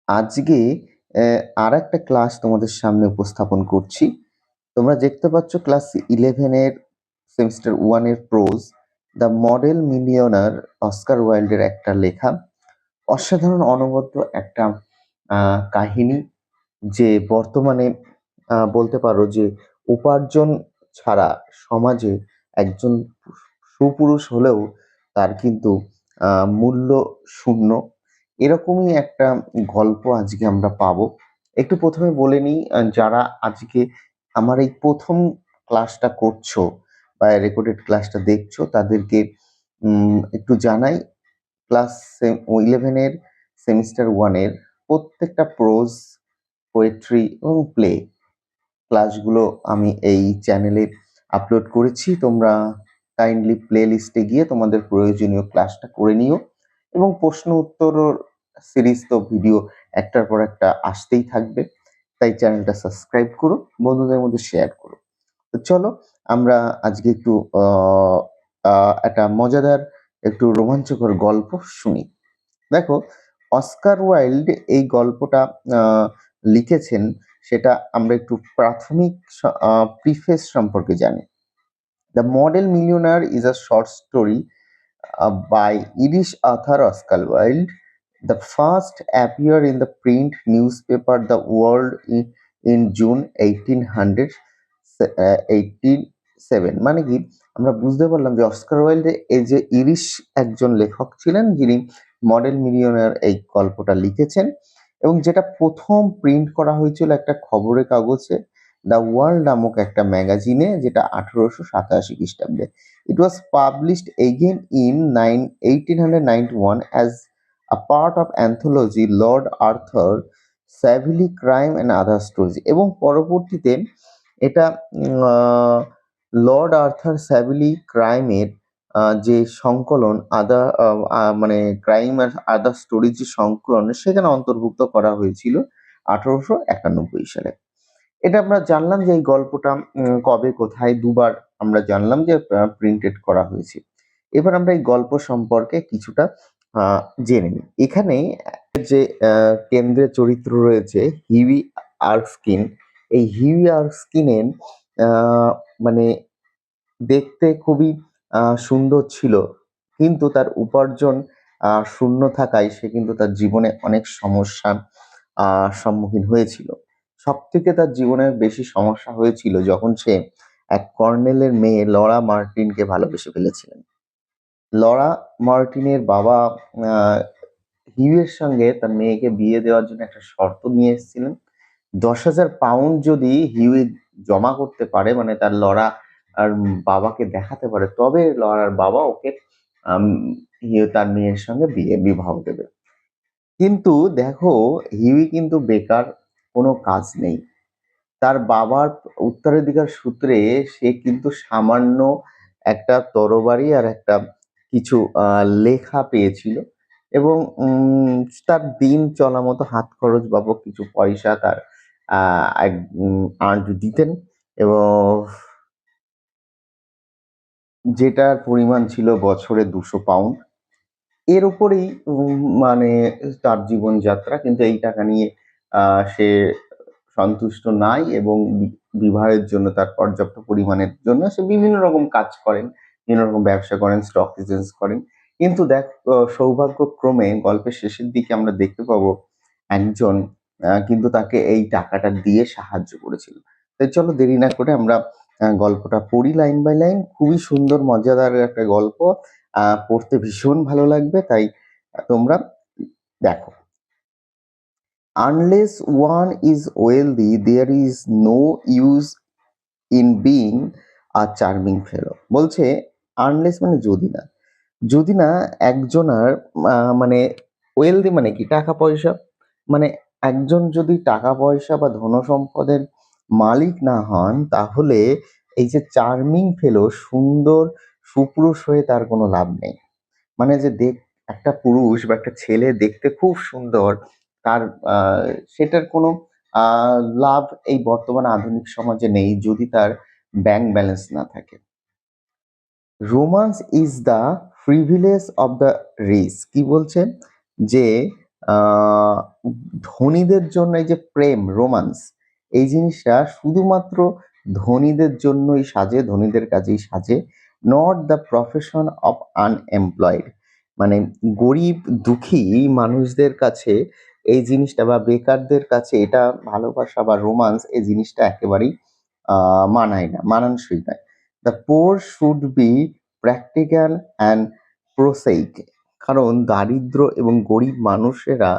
আজকে আর একটা ক্লাস তোমাদের সামনে উপস্থাপন করছি। তোমরা দেখতে পাচ্ছ ক্লাস 11 এর সেমিস্টার 1 এর prose the model millionaire Oscar ওয়াইল্ডের একটা লেখা। অসাধারণ অনবদ্য একটা কাহিনী, যে বর্তমানে বলতে পারো যে উপার্জন ছাড়া সমাজে একজন সুপুরুষ হলেও তার কিন্তু মূল্য শূন্য। এরকমই একটা গল্প আজকে আমরা পাবো। একটু প্রথমে বলে নিই, যারা আজকে আমার এই প্রথম ক্লাসটা করছো বা রেকর্ডেড ক্লাসটা দেখছো তাদেরকে একটু জানাই। ক্লাস 11 এর সেমিস্টার 1 এর প্রত্যেকটা প্রোজ, পোয়েট্রি এবং প্লে ক্লাসগুলো আমি এই চ্যানেলে আপলোড করেছি। তোমরা কাইন্ডলি প্লে লিস্টে গিয়ে তোমাদের প্রয়োজনীয় ক্লাসটা করে নিও, এবং প্রশ্ন উত্তর সিরিজ তো ভিডিও একটার পর একটা আসতেই থাকবে, তাই চ্যানেলটা সাবস্ক্রাইব করো, বন্ধুদের মধ্যে শেয়ার করো। তো চলো আমরা আজকে একটু একটা মজাদার, একটু রোমাঞ্চকর গল্প শুনি। দেখো, অস্কার ওয়াইল্ড এই গল্পটা লিখেছেন, সেটা আমরা একটু প্রাথমিক প্রিফেস সম্পর্কে জানি। The model millionaire is a short story by Irish author Oscar Wilde. The first appeared in the print newspaper The World in June 1887. মানে কি, আমরা বুঝতে পারলাম যে অস্কার ওয়াইল্ড এই যে ইরিশ একজন লেখক ছিলেন, যিনি মডেল মিলিয়নার এই গল্পটা লিখেছেন, এবং যেটা প্রথম প্রিন্ট করা হয়েছিল একটা খবরের কাগজে, দ্য ওয়ার্ল্ড নামক একটা ম্যাগাজিনে, যেটা 1887 খ্রিস্টাব্দে। It was published again in 1891 as a part of anthology Lord Arthur Savily Crime and Other Stories, এবং পরবর্তীতে এটা লর্ড আর্থার স্যাভিলি ক্রাইমের যে সংকলন মানে ক্রাইম আর আদার স্টোরিজ যে সংকলন, সেখানে অন্তর্ভুক্ত করা হয়েছিল 1891 সালে। এটা আমরা জানলাম যে এই গল্পটা কবে কোথায় দুবার আমরা জানলাম যে প্রিন্টেড করা হয়েছে। এবার আমরা এই গল্প সম্পর্কে কিছুটা জেনে নিই। এখানে যে কেন্দ্রের চরিত্র রয়েছে হিউই আর্কস্কিন। এই হিউই আর্কস্কিনের মানে দেখতে খুবই সুন্দর ছিল, কিন্তু তার উপার্জন শূন্য থাকায় সে কিন্তু তার জীবনে অনেক সমস্যার সম্মুখীন হয়েছিল। সবথেকে তার জীবনের বেশি সমস্যা হয়েছিল যখন সে এক কর্নেলের মেয়ে লরা মার্টিনকে ভালোবেসে ফেলেছিলেন। লরা মার্টিনের বাবা আহ, হিউয়ের সঙ্গে তার মেয়েকে বিয়ে দেওয়ার জন্য একটা শর্ত নিয়ে এসেছিলেন। 10,000 পাউন্ড যদি হিউই জমা করতে পারে, মানে তার লরা আর বাবাকে দেখাতে পারে, তবে লরার বাবা ওকে তার মেয়ের সঙ্গে বিবাহ দেবে। কিন্তু দেখো, হিউই কিন্তু বেকার, কোনো কাজ নেই। তার বাবার উত্তরাধিকার সূত্রে সে কিন্তু সামান্য একটা তরবারি আর একটা কিছু লেখা পেয়েছিল, এবং তার দিন চলা মতো হাত খরচ বাবদ কিছু পয়সা তার আন্ট দিতেন, এবং যেটার পরিমাণ ছিল বছরে 200 পাউন্ড। এর উপরেই মানে তার জীবনযাত্রা। কিন্তু এই টাকা নিয়ে সে সন্তুষ্ট নাই, এবং বিবাহের জন্য তার পর্যাপ্ত পরিমাণের জন্য সে বিভিন্ন রকম কাজ করেন, বিভিন্ন রকম ব্যবসা করেন, স্টক বিজনেস করেন। কিন্তু দেখ, সৌভাগ্যক্রমে গল্পের শেষের দিকে আমরা দেখতে পাবো একজন কিন্তু তাকে এই টাকাটা দিয়ে সাহায্য করেছিল। তাই চলো দেরি না করে আমরা গল্পটা পড়ি লাইন বাই লাইন। খুবই সুন্দর মজাদার একটা গল্প, পড়তে ভীষণ ভালো লাগবে, তাই তোমরা দেখো। Unless one is wealthy, there is no use in being a charming fellow. বলছে আনলেস মানে যদি না, যদি না একজনার মানে ওয়েলদি মানে কি, টাকা পয়সা, মানে একজন যদি টাকা পয়সা বা ধন সম্পদের মালিক না হন, তাহলে এই যে চার্মিং ফেলো, সুন্দর সুপুরুষ হয়ে তার কোনো লাভ নেই। মানে যে একটা পুরুষ বা একটা ছেলে দেখতে খুব সুন্দর, তার সেটার কোনো লাভ এই বর্তমান আধুনিক সমাজে নেই যদি তার ব্যাংক ব্যালেন্স না থাকে। Romance is the privilege of the rich. কি বলছে যে আহ, ধনীদের জন্য এই যে প্রেম রোমান্স এই জিনিসটা শুধুমাত্র ধনীদের জন্যই সাজে, ধনীদের কাজেই সাজে, not the profession of unemployed. মানে গরিব দুঃখী মানুষদের কাছে এই জিনিসটা বা বেকারদের কাছে এটা ভালোবাসা বা রোমান্স এই জিনিসটা একেবারেই মানায় না, মানানসই নয়। The poor should be practical and prosaic. কারণ দারিদ্র এবং গরিব মানুষেরা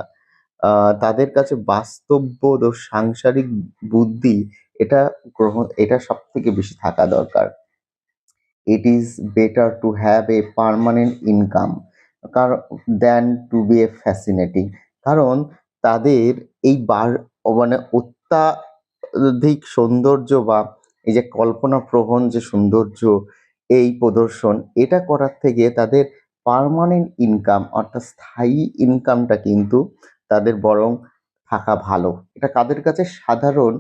তাদের কাছে বাস্তববোধ ও সাংসারিক বুদ্ধি এটা সব থেকে বেশি থাকা দরকার। It is better to have a permanent income than to be a fascinating. কারণ তাদের এই মানে অত্যাধিক সৌন্দর্য বা এই যে কল্পনাপ্রবণ যে সৌন্দর্য এই প্রদর্শন এটা করার থেকে তাদের পার্মানেন্ট ইনকাম অর্থাৎ স্থায়ী ইনকামটা কিন্তু তাদের বরং থাকা ভালো। এটা কাদের কাছে? সাধারণ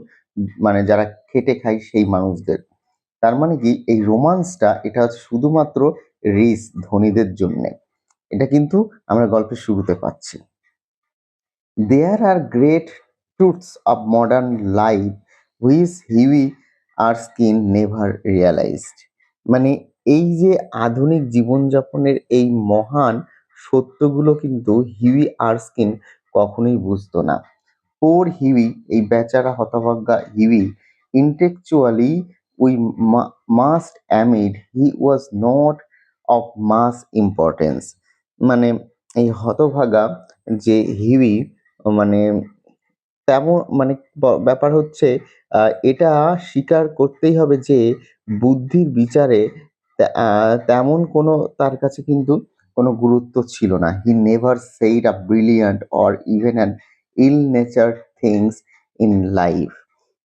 মানে যারা খেটে খায় সেই মানুষদের। তার মানে কি এই রোমান্সটা এটা হচ্ছে শুধুমাত্র ধনীদের জন্যে। এটা কিন্তু আমরা গল্পের শুরুতে পাচ্ছি। There are great truths of modern life which Huey Erskine never realized. মানে এই যে আধুনিক জীবনযাপনের এই মহান সত্যগুলো কিন্তু হিউই আর্সকিন কখনোই বুঝতো না। পোর হিউই, এই বেচারা হতভাগ্যা Huey, intellectually we must admit he was not of much importance. মানে এই হতভাগা যে হিউই মানে তেমন মানে ব্যাপার হচ্ছে এটা স্বীকার করতেই হবে যে বুদ্ধির বিচারে তেমন কোনো তার কাছে কিন্তু কোনো গুরুত্ব ছিল না। He never said a brilliant or even an ill nature things in life.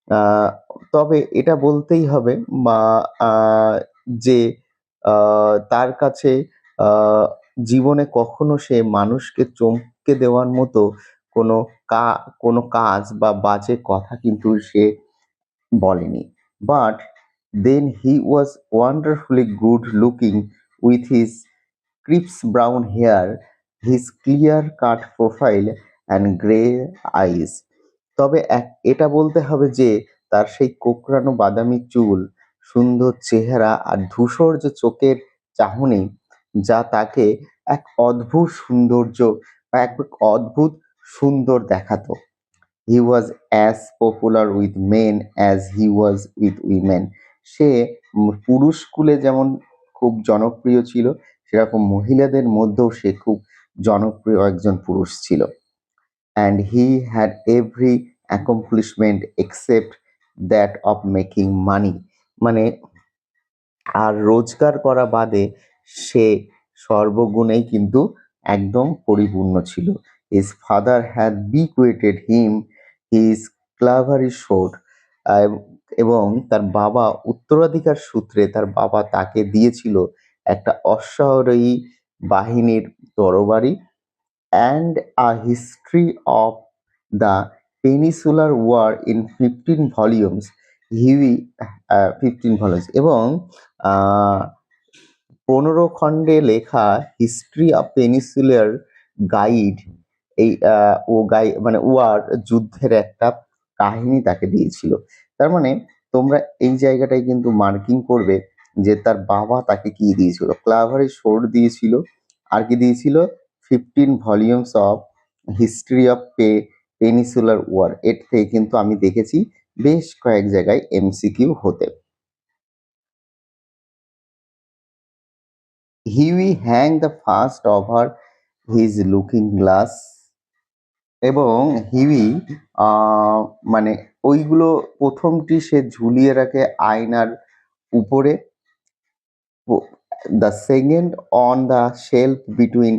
আহ, তবে এটা বলতেই হবে বা যে তার কাছে আহ, জীবনে কখনো সে মানুষকে চমকে দেওয়ার মতো কোনো কোনো কাজ বা বাজে কথা কিন্তু সে বলেনি। But then he was wonderfully good looking with his crisp brown hair, his clear cut profile and grey eyes. তবে এটা বলতে হবে যে তার সেই কোঁকড়ানো বাদামি চুল, সুন্দর চেহারা আর ধূসর যে চোখের চাহনি যা তাকে এক অদ্ভুত সৌন্দর্য বা এক অদ্ভুত সুন্দর দেখাতো। He was as popular with men as he was with women. সে পুরুষকুলে যেমন খুব জনপ্রিয় ছিল, সেরকম মহিলাদের মধ্যেও সে খুব জনপ্রিয় একজন পুরুষ ছিল। And he had every accomplishment except that of making মানি। মানে আর রোজগার করা বাদে সে সর্বগুণেই কিন্তু একদম পরিপূর্ণ ছিল। His father had bequeathed him his cavalry sword. এবং তার বাবা উত্তরাধিকার সূত্রে তার বাবা তাকে দিয়েছিল একটা অশ্বারোহী বাহিনীর তরবারি and a history of the Peninsular War in 15 volumes. Huey 15 volumes এবং 15 খণ্ডে লেখা হিস্ট্রি অফ পেনিসুলার গাইড এই মানে ওয়ার যুদ্ধের একটা কাহিনী তাকে দিয়েছিল। তার মানে তোমরা এই জায়গাটায় কিন্তু মার্কিং করবে যে তার বাবা তাকে কি দিয়েছিল। ক্লাভারি শোর্ড দিয়েছিল, আর কি দিয়েছিল? 15 volumes of history of Peninsular war. এর থেকে কিন্তু আমি দেখেছি বেশ কয়েক জায়গায় এমসিকিউ হতে। Hughie hang the first over his looking glass. এবং হিউই মানে ওইগুলো প্রথমটি সে ঝুলিয়ে রাখে আয়নার উপরে, the second on the shelf between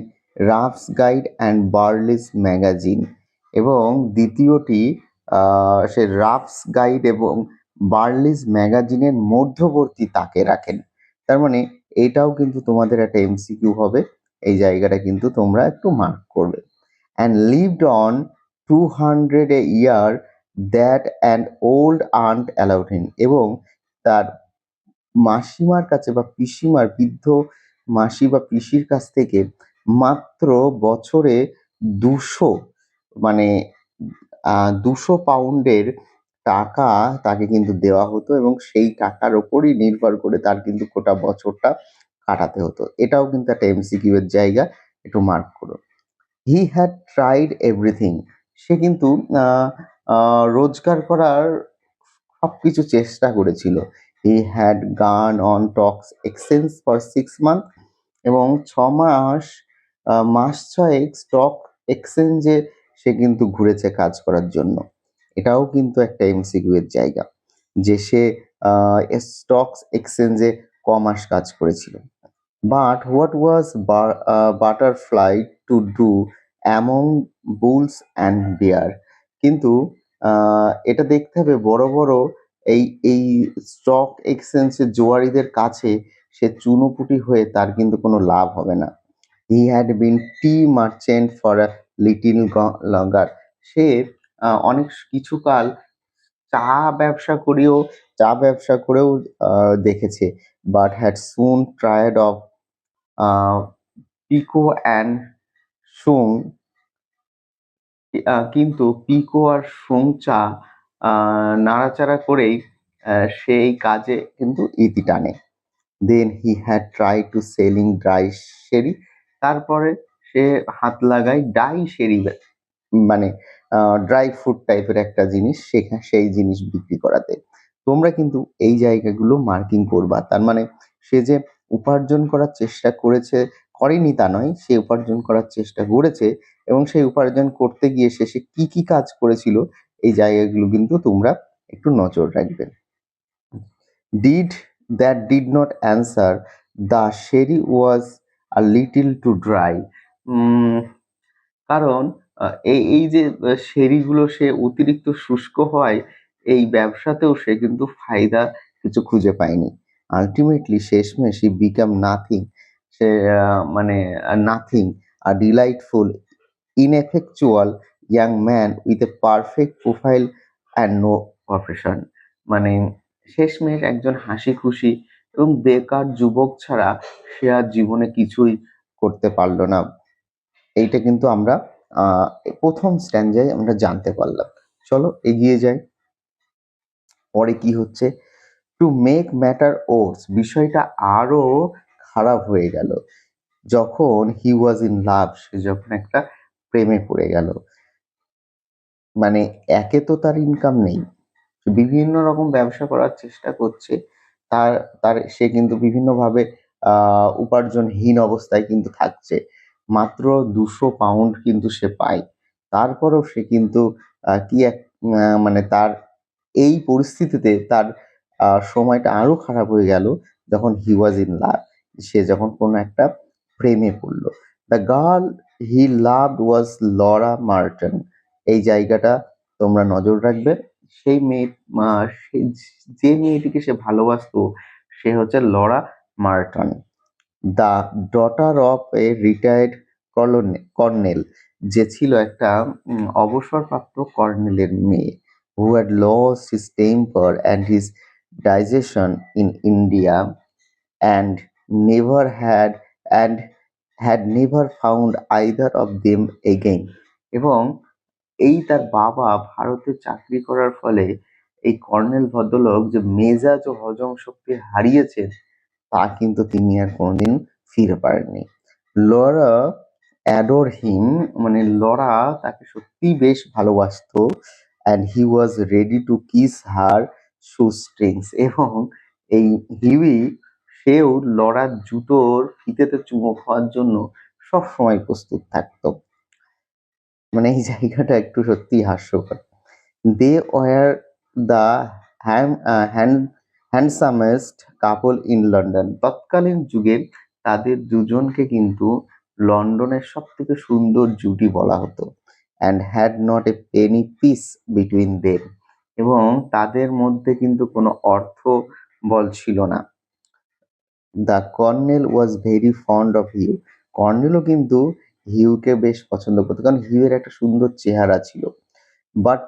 Ruff's guide and Bailey's magazine. এবং দ্বিতীয়টি সে রাফস গাইড এবং বার্লিস ম্যাগাজিনের মধ্যবর্তী তাকে রাখেন। তার মানে এটাও কিন্তু তোমাদের একটা এমসিকিউ হবে, এই জায়গাটা কিন্তু তোমরা একটু মার্ক করবে। and lived on 200 a year that an old aunt allowed him। এবং তার মাসিমার কাছে বা পিসিমার বৃদ্ধ মাসি বা পিসির কাছ থেকে মাত্র বছরে 200 মানে ২০০ পাউন্ডের টাকা তাকে কিন্তু দেওয়া হতো এবং সেই টাকার উপরই নির্ভর করে তার কিন্তু গোটা বছরটা কাটাতে হতো। এটাও কিন্তু একটা এমসিকিউ এর জায়গা, একটু মার্ক করুন। He had tried everything. সে কিন্তু আ আ রোজগার করার সবকিছু চেষ্টা করেছিল। He had gone on stocks exchange for 6 month এবং ৬ মাস মাস ৬ স্টক এক্সচেঞ্জে সে কিন্তু ঘুরেছে কাজ করার জন্য। এটাও কিন্তু একটা এমসিকিউ এর জায়গা। যে সে স্টকস এক্সচেঞ্জে কমাস কাজ করেছিল। But what was Butterfly to do among bulls and bear? কিন্তু এটা দেখতে হবে বড়, বড় এই স্টক এক্সচেঞ্জের জোয়ারিদের কাছে সে চুনোপুঁটি হয়ে তার কিন্তু কোনো লাভ হবে না। He had been tea merchant for a little longer. সে অনেক কিছুকাল চা ব্যবসা করেও চা ব্যবসা করেও দেখেছে। But had soon tired of ah piquet and সুং কিন্তু পিকো আর সুং চা নাড়াচাড়া করেই সেই কাজে কিন্তু ইতি টানে। Then he had try to selling dry sherry. তারপরে সে হাত লাগায় ডাই শেরি মানে ড্রাই ফ্রুট টাইপের একটা জিনিস সেই জিনিস বিক্রি করাতে। তোমরা কিন্তু এই জায়গাগুলো মার্কিং করবা। তার মানে সে যে উপার্জন করার চেষ্টা করেনি তা নয়। সে উপার্জন করার চেষ্টা করেছে এবং সেই উপার্জন করতে গিয়ে শেষে কি কাজ করেছিল এই জায়গাগুলো কিন্তু তোমরা একটু নজর রাখবে। Did not answer. The sherry was a little too dry. উম কারণ এই যে সেরিগুলো সে অতিরিক্ত শুষ্ক হওয়ায় এই ব্যবসাতেও সে কিন্তু ফায়দা কিছু খুঁজে পায়নি। আল্টিমেটলি শেষমেশ হি বিকাম নাথিং। সে মানে nothing, a delightful ineffectual young man with a perfect profile and no profession. মানে শেষমেশ একজন হাসিখুশি এবং বেকার যুবক ছাড়া সে আর জীবনে কিছুই করতে পারল না। এইটা কিন্তু আমরা ১ম স্ট্যানজায় আমরা জানতে পারলাম। চলো এগিয়ে যাই। পরে কি হচ্ছে? টু মেক ম্যাটার ওর্স, বিষয়টা আরো খারাপ হয়ে গেল। যখন হি ওয়াজ ইন লাভ, সে যখন একটা প্রেমে পড়ে গেল। মানে একে তো তার ইনকাম নেই। বিভিন্ন রকম ব্যবসা করার চেষ্টা করছে। তার তার সে কিন্তু বিভিন্নভাবে উপার্জনহীন অবস্থায় কিন্তু থাকছে। মাত্র ২০০ পাউন্ড কিন্তু সে পায়। তারপরেও সে কিন্তু কি এক মানে তার এই পরিস্থিতিতে তার সময়টা আরো খারাপ হয়ে গেল যখন হি ওয়াজ ইন লাভ। সে যখন কোনো একটা প্রেমে পড়ল। The girl he loved was Laura Merton. এই জায়গাটা তোমরা নজর রাখবে। সেই মেয়ে সে যে মেয়েটিকে সে ভালোবাসতো সে হচ্ছে Laura Merton. The daughter of a retired colonel, যে ছিল একটা অবসরপ্রাপ্ত কর্নেলের মেয়ে। Who had lost his temper and his digestion in India and never had and had never found either of them again. এবং এই তার বাবা ভারতে চাকরি করার ফলে এই কর্নেল ভদ্রলোক যে মেজাজ ও হজম শক্তি হারিয়েছেন তা কিন্তু তিনি আর কোনোদিন ফিরে পাননি। লরা অ্যাডোর হিম, মানে লরা তাকে সত্যিই বেশ ভালোবাসতো and he was ready to kiss her shoe strings. এবং এই হিউই সেও লরার জুতোর ফিতেতে চুমো খাওয়ার জন্য সবসময় প্রস্তুত থাকতো। মানে এই জায়গাটা একটু সত্যিই হাস্যকর। They were the handsomest couple in London. তৎকালীন যুগে তাদের দুজনকে কিন্তু লন্ডনের সবথেকে সুন্দর জুটি বলা হতো। And had not a penny piece between them. এবং তাদের মধ্যে কিন্তু কোনো অর্থবল ছিল না। The colonel was very fond of Hugh. কর্নেলও কিন্তু হিউকে বেশ পছন্দ করতো কারণ হিউয়ের একটা সুন্দর চেহারা ছিল। But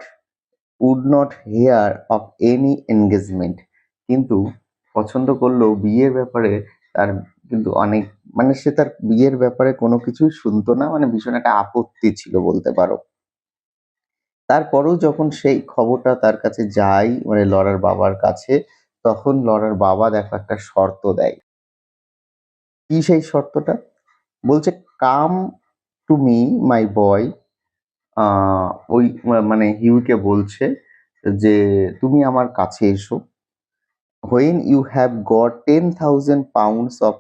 would not hear of any engagement. কিন্তু পছন্দ করলেও বিয়ের ব্যাপারে তার কিন্তু অনেক, মানে সে তার বিয়ের ব্যাপারে কোনো কিছুই শুনতো না, মানে ভীষণ একটা আপত্তি ছিল বলতে পারো। তারপরেও যখন সেই খবরটা তার কাছে যায় মানে লরার বাবার কাছে, তখন লরার বাবা দেখো একটা শর্ত দেয়। কি সেই শর্তটা? বলছে, "কাম টু মি মাই বয়", আ ওই মানে হিউকে বলছে যে, "তুমি আমার কাছে এসো। When you have got 10,000 pounds of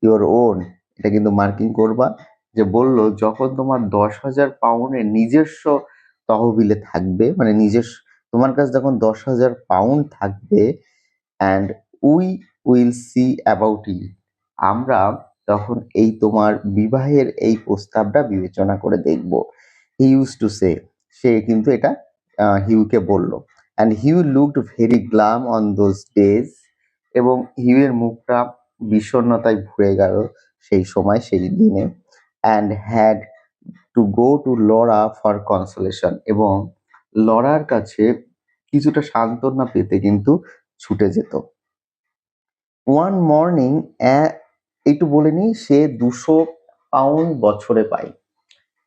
your own", এটা কিন্তু মার্কিং করবা, যে বলল, "যখন তোমার 10,000 পাউন্ডের নিজস্ব তহবিলে থাকবে, মানে তোমার কাছে যখন 10,000 পাউন্ড থাকবে, and we will see about it", আমরা তখন এই তোমার বিবাহের এই প্রস্তাবটা বিবেচনা করে দেখব। He used to say, সে কিন্তু এটা হিউকে বলল। And Hugh looked very glum on those days, এবং হিউয়ের মুখটা বিষণ্ণতায় ভরে গেল সেই সময়, সেই দিনে। And had to go to Laura for consolation, এবং লরার কাছে কিছুটা সান্ত্বনা পেতে কিন্তু ছুটে যেত। ওয়ান মর্নিং, একটু বলে নিই, সে 200 পাউন্ড বছরে পায়।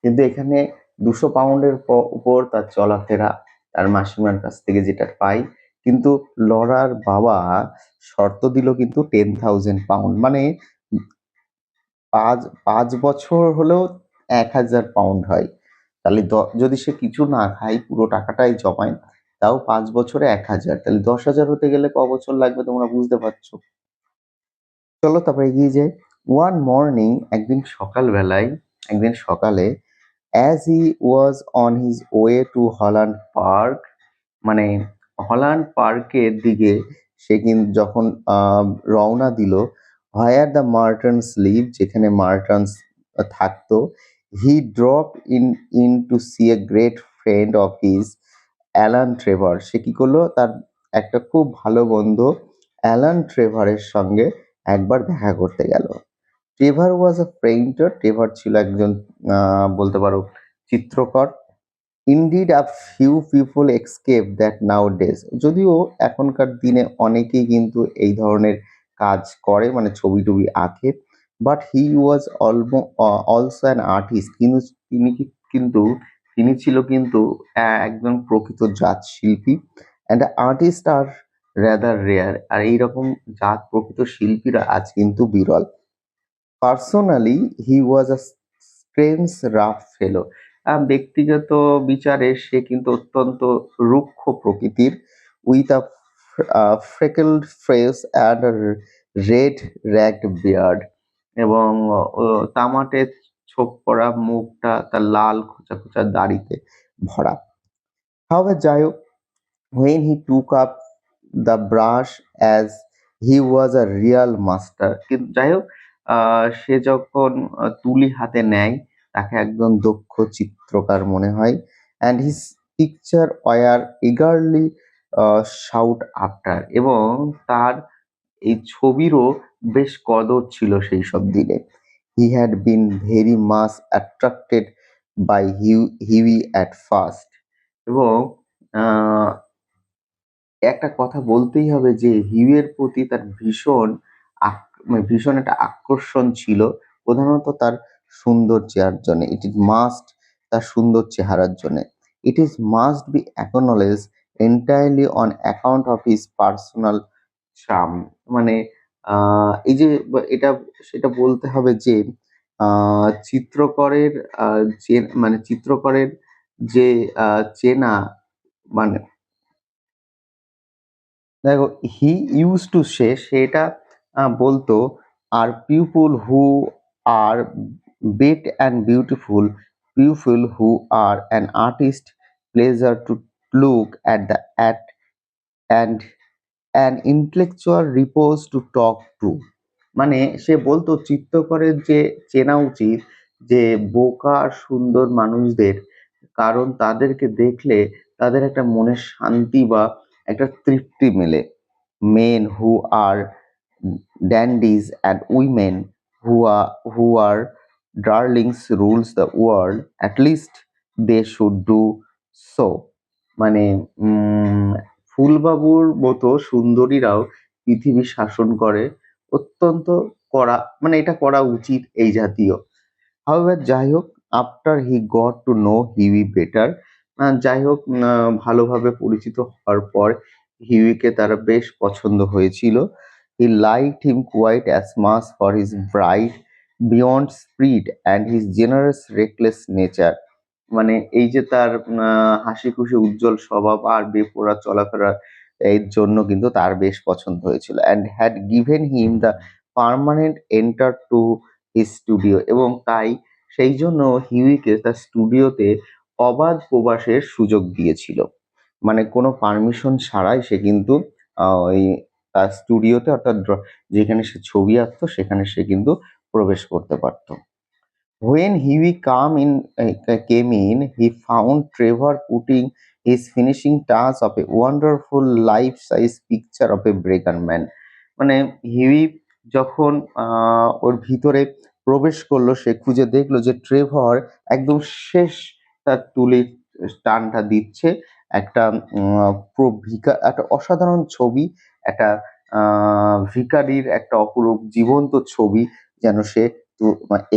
কিন্তু এখানে 200 পাউন্ডের উপর তার চলাফেরা, তার মাসিমার কাছ থেকে যেটা পাই, কিন্তু লরার বাবা শর্ত দিল কিন্তু 10,000 পাউন্ড, মানে 5 বছর হলেও 1,000 পাউন্ড হয়। তাহলে যদি সে কিছু না খায়, পুরো টাকাটাই জমায়, তাও 5 বছরে 1,000, তাহলে 10,000 হতে গেলে ক বছর লাগবে তোমরা বুঝতে পারছো। চলো তারপরে এগিয়ে যাই। ওয়ান মর্নিং, একদিন সকালে, as he was on his way to Holland Park, মানে হল্যান্ড পার্কের দিকে সে যখন রওনা দিল, where the Martins live, যেখানে মার্টনস থাকতো, he dropped in to see a great friend of his, Alan Trevor. সে কি করলো, তার একটা খুব ভালো বন্ধু অ্যালান ট্রেভরের সঙ্গে একবার দেখা করতে গেল। ট্রেভার ওয়াজ আ পেইন্টার, ট্রেভার ছিল একজন বলতে পারো চিত্রকর। Indeed a few people escape that নাউডেজ, যদিও এখনকার দিনে অনেকেই কিন্তু এই ধরনের কাজ করে, মানে ছবি-টবি আঁকে। But he was also an artist, কিন্তু তিনি ছিল কিন্তু একজন প্রকৃত জাত শিল্পী। And artist are rather rare, আর এইরকম জাত প্রকৃত শিল্পীরা আজ কিন্তু বিরল। Personally he was a strange rough fellow, ব্যক্তিগত বিচারে সে কিন্তু অত্যন্ত রুক্ষ প্রকৃতির। With a freckled face and red ragged beard, এবং তামাটে ছোপ পড়া মুখটা তার লাল খোঁচা খোঁচা দাড়িতে ভরা। However, যাই হোক, when he took up the brush as he was a real master, কিন্তু যাই হোক, সে যখন তুলি হাতে নেয়, তাকে একজন দক্ষ চিত্রকার মনে হয়। and his picture were eagerly sought after, এবং তার এই ছবিরও বেশ কদর ছিল সেই সব দিনে। He had been very much attracted by Huey at first, এবং আহ একটা কথা বলতেই হবে যে হিউয়ের প্রতি তার ভীষণ একটা আকর্ষণ ছিল, প্রধানত তার সুন্দর চেহারার জন্যে। তার সুন্দর চেহারার জন্যে। It is must be acknowledge entirely on account of his personal charm, মানে এই যে এটা সেটা বলতে হবে যে চিত্রকরের চিত্রকরের যে চেনা, মানে দেখো, হি ইউজ টু সে, সেটা বলতো, are people who are bit and beautiful, people who are an artist pleasure to look at the and an intellectual repose to talk to. মানে সে বলতো চিত্রকরের যে চেনা উচিত যে বোকা আর সুন্দর মানুষদের, কারণ তাদেরকে দেখলে তাদের একটা মনের শান্তি বা একটা তৃপ্তি মেলে। Men who are dandies and women who are darlings rules the world, at least they should do so, মানে ফুলবাবুর মতো সুন্দরীরাও পৃথিবী শাসন করে, অত্যন্ত করা, মানে এটা করা উচিত এই জাতীয়। However, যাই হোক, after he got to know Huey better, যাই হোক ভালোভাবে পরিচিত হওয়ার পর হিউইকে তার বেশ পছন্দ হয়েছিল। He liked him quite as much for his bright, beyond spirit and his generous, reckless nature. মানে এই যে তার হাসিখুশি উজ্জ্বল স্বভাব আর বেপরোয়া চলাফেরা এর জন্য কিন্তু তার বেশ পছন্দ হয়েছিল। And had given him the permanent enter to his studio এবং তাই সেই জন্য হিউইকে তার স্টুডিওতে অবাধ প্রবাসের সুযোগ দিয়েছিল। মানে কোনো পারমিশন ছাড়াই সে কিন্তু ওই তার স্টুডিওতে অর্থাৎ যেখানে সে ছবি আঁকতো সেখানে সে কিন্তু প্রবেশ করতে পারত। When Huey came in, he found Trevor putting his finishing touch of a wonderful life-size picture of a beggar man. মানে হিউই যখন ওর ভিতরে প্রবেশ করলো সে খুঁজে দেখলো যে ট্রেভর একদম শেষ তার তুলির টানটা দিচ্ছে একটা একটা অসাধারণ ছবি, একটা ভিখারির একটা অপরূপ জীবন্ত ছবি যেন সে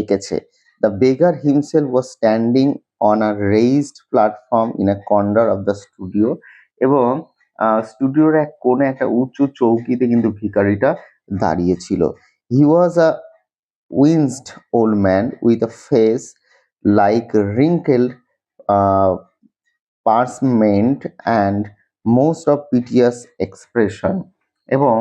এঁকেছে। The beggar himself was standing on a raised platform in a corner of the studio এবং স্টুডিওর এক কোণে একটা উঁচু চৌকিতে কিন্তু ভিখারিটা দাঁড়িয়ে ছিল। He was a winced old man with a face like wrinkled uh, parchment and most of piteous expression এবং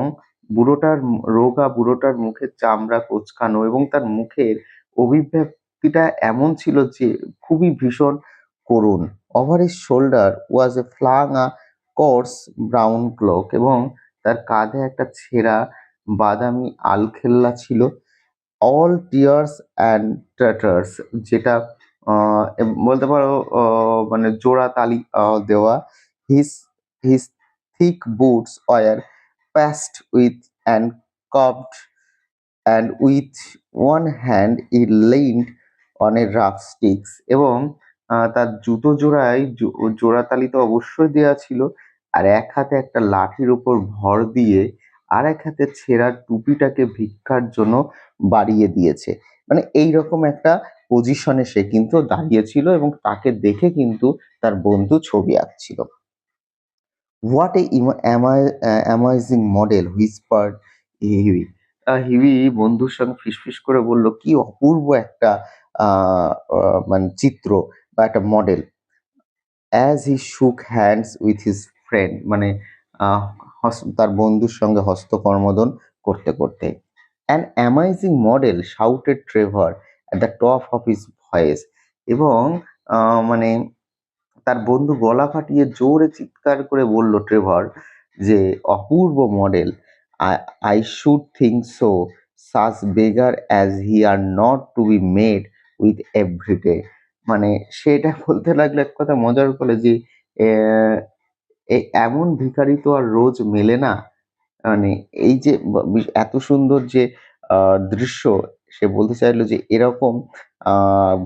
বুড়োটার মুখের চামড়া কোঁচকানো এবং তার মুখের অভিব্যক্তিটা এমন ছিল যে খুবই ভীষণ করুণ। Over his shoulder was a flung a coarse brown cloak এবং তার কাঁধে একটা ছেঁড়া বাদামি আলখেল্লা ছিল। All tears and tatters যেটা বলতে পারো মানে জোড়া তালি দেওয়া। His his thick boots were patched with and cuffed, and with one hand he leaned on a rough sticks এবং তার জুতো জোড়ায় জোড়াতালি তো অবশ্যই দেয়া ছিল। আর এক হাতে একটা লাঠির উপর ভর দিয়ে আরেক হাতে ছেঁড়া টুপিটাকে ভিক্ষার জন্য বাড়িয়ে দিয়েছে। মানে এইরকম একটা পজিশনে সে কিন্তু দাঁড়িয়েছিল এবং তাকে দেখে কিন্তু তার বন্ধু ছবি আঁকছিল। "What a amazing model!" whispered Huey. Huey বন্ধুর সঙ্গে ফিসফিস করে বলল, "কি অপূর্ব একটা আ আ মানে চিত্র বা একটা model." As he shook hands with his friend মানে আহ তার বন্ধুর সঙ্গে হস্তকর্মদন করতে করতে। "An amazing model!" shouted Trevor at the top of his voice এবং মানে তার বন্ধু গলা ফাটিয়ে জোরে চিৎকার করে বলল ট্রেভর যে, "অপূর্ব model! I I should think so. Such beggar as he are not to be met with every day." মানে সে এটা বলতে লাগলো এক কথা মজার করে যে, এমন ভিখারি তো আর রোজ মেলে না।" মানে এই যে এত সুন্দর যে আ দৃশ্য সে বলতে চাইলো যে এরকম আ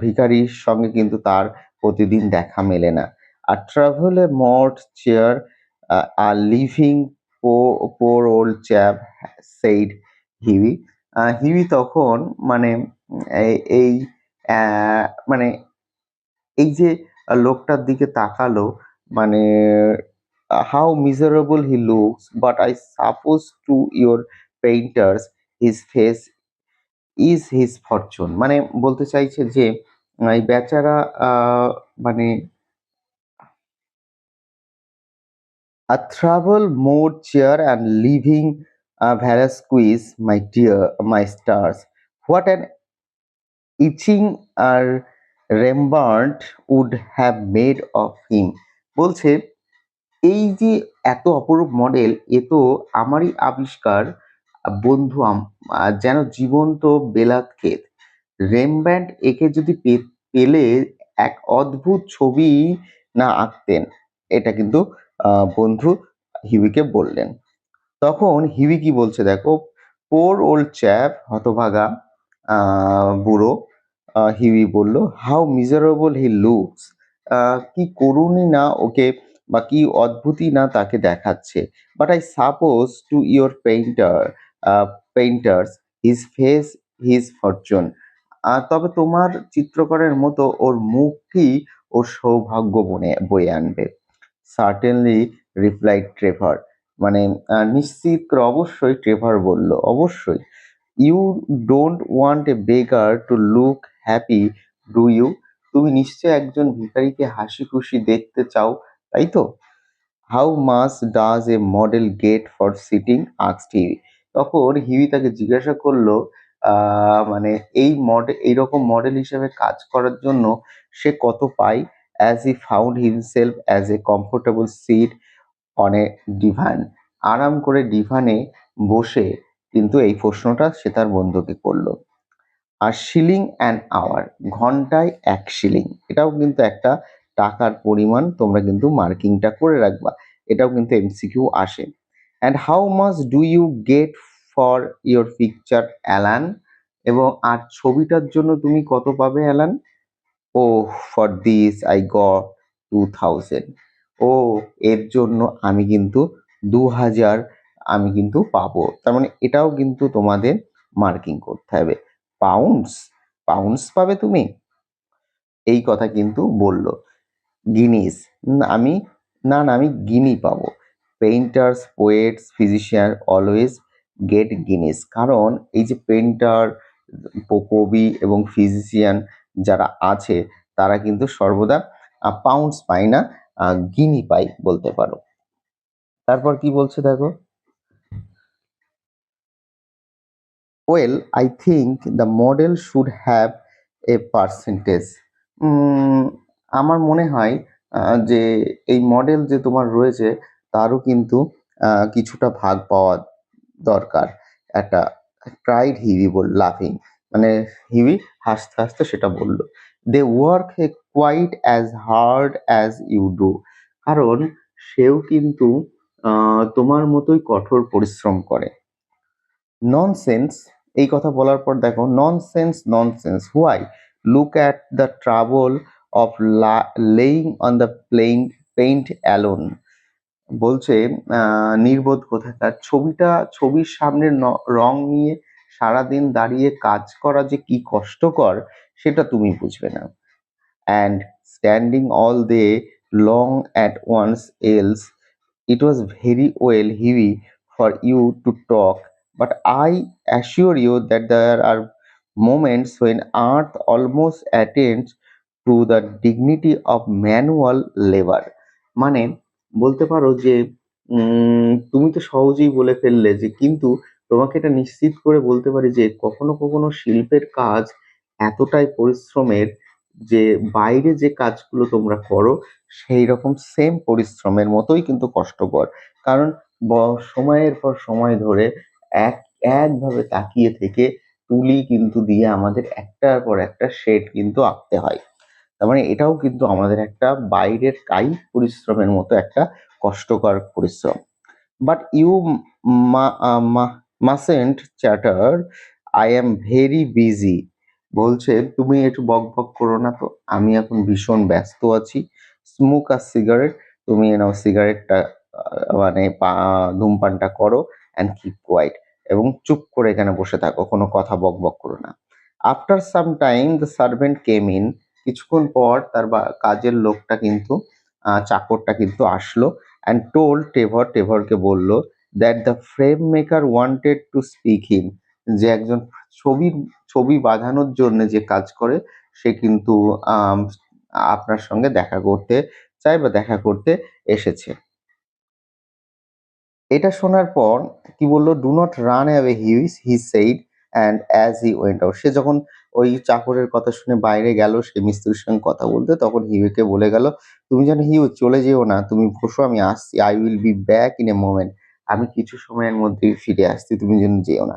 ভিখারির সঙ্গে কিন্তু তার প্রতিদিন দেখা মেলে না। A traveler mort chair a living poor old chap said Huey. Huey তখন মানে এই অ্যা মানে এই যে লোকটার দিকে তাকালো মানে "How miserable he looks, but I suppose to your painters his face is his fortune." মানে বলতে চাইছে যে এই বেচারা আ মানে "A travel mode chair and living Velasquez, my dear, my stars. What an etching Rembrandt would have made of him." বলছে এই যে এত অপরূপ মডেল এ তো আমারই আবিষ্কার বন্ধু যেন জীবন্ত বেলাত ক্ষেত। রেমব্রান্ড একে যদি পেলে এক অদ্ভুত ছবি না আঁকতেন। এটা কিন্তু বন্ধু হিউইকে বললেন। তখন হিউই কি বলছে দেখো, "পোর ওল্ড চ্যাপ" হতভাগা বুড়ো হিউই বলল, "হাউ মিজারেবল হি লুকস!" কি করুণই না ওকে বা কি অদ্ভুতই না তাকে দেখাচ্ছে। "But I suppose to your painters his face his Fortune." তবে তোমার চিত্রকরের মতো ওর মুখটি ও সৌভাগ্য বয়ে আনবে। Certainly replied Trevor. মানে নিশ্চিত করে অবশ্যই ট্রেভার বলল, অবশ্যই। You don't want a beggar to look happy do you? তুমি নিশ্চয় একজন ভিখারিকে হাসি খুশি দেখতে চাও, তাই তো? How much does a model get for sitting? Asked Hughie. তখন হিউই তাকে জিজ্ঞাসা করলো, মানে এইরকম মডেল হিসেবে কাজ করার জন্য সে কত পায়? As he found himself as a comfortable sit on a divan. আরাম করে ডিভানে বসে কিন্তু এই প্রশ্নটা সে তার বন্ধুকে করলো। আর শিলিং অ্যান আওয়ার, ঘন্টায় 1 শিলিং। এটাও কিন্তু একটা টাকার পরিমাণ, তোমরা কিন্তু মার্কিংটা করে রাখবা। এটাও কিন্তু এমসিকিউ আসে। And how much do you get for your picture Alan? এবং আর ছবিটার জন্য তুমি কত পাবে Alan? Oh for this I got 2000। ও এর জন্য আমি কিন্তু 2000 আমি কিন্তু পাবো। তার মানে এটাও কিন্তু তোমাদের মার্কিং করতে হবে। পাউন্ডস, পাউন্ডস পাবে তুমি? এই কথা কিন্তু বলল। গিনিস, আমি না আমি গিনি পাবো। Painters, poets, physician always get guineas. কারণ এই যে পেইন্টার, কবি এবং ফিজিশিয়ান যারা আছে তারা কিন্তু সর্বদা পাউন্ডস পায় না, গিনি পায় বলতে পারো। তারপর কি বলছে দেখো, well I think the model should have a percentage. আমার মনে হয় যে এই মডেল যে তোমার রয়েছে তারও কিন্তু কিছুটা ভাগ পাওয়া দরকার। একটা ক্রাইড হিউই লাফিং, মানে হিউই হাসতে হাসতে সেটা বলল। They work a quite as hard as you do. কারণ সেও কিন্তু তোমার মতোই কঠোর পরিশ্রম করে। ননসেন্স, এই কথা বলার পর দেখো, nonsense nonsense why? Look at the trouble of laying on the paint alone. বলছে নির্বোধ কোথাকার, ছবির সামনে রং নিয়ে সারাদিন দাঁড়িয়ে কাজ করা যে কি কষ্টকর সেটা তুমি বুঝবে না। And standing all day long at one's এলস, it was very well, Huey, for you to talk, but I assure you that there are moments when Earth almost attains to the dignity of manual labor. মানে বলতে পারো যে তুমি তো সহজেই বলে ফেললে যে, কিন্তু তোমাকে এটা নিশ্চিত করে বলতে পারি যে কখনো কখনো শিল্পের কাজ এতটাই পরিশ্রমের যে বাইরে যে কাজগুলো তোমরা করো সেই রকম সেম পরিশ্রমের মতোই কিন্তু কষ্টকর। কারণ সময়ের পর সময় ধরে একভাবে তাকিয়ে থেকে তুলি কিন্তু দিয়ে আমাদের একটার পর একটা শেড কিন্তু আঁকতে হয়। তার মানে এটাও কিন্তু আমাদের একটা বাইরের কায়িক পরিশ্রমের মতো একটা কষ্টকর পরিশ্রম। But you mustn't chatter, I am very busy. বলছে তুমি একটু বকবক করো না তো, আমি এখন ভীষণ ব্যস্ত আছি। স্মোক আর সিগারেট, তুমি নাও সিগারেটটা, মানে ধূমপানটা করো, অ্যান্ড কিপ কোয়াইট, এবং চুপ করে এখানে বসে থাকো, কোনো কথা বকবক করো না। After some time the servant came in. কিছুক্ষণ পর তার কাজের লোকটা কিন্তু চাকরটা কিন্তু আসলো, অ্যান্ড টোল্ড টেভরকে বলল that the frame maker wanted to speak him. যে একজন ছবি বাঁধানোর জন্য যে কাজ করে সে কিন্তু আপনার সঙ্গে দেখা করতে চায় বা দেখা করতে এসেছে। এটা শোনার পর কি বললো, do not run away he said, and as he went out. সে যখন ওই চাকরের কথা শুনে বাইরে গেল সে মিস্ত্রির সঙ্গে কথা বলতে, তখন হিউকে বলে গেল, তুমি যেন হিউ চলে যেও না, তুমি বসো, আমি আসছি, I will be back in a moment. আমি কিছু সময়ের মধ্যেই ফিরে আসছি, তুমি যেন যেও না।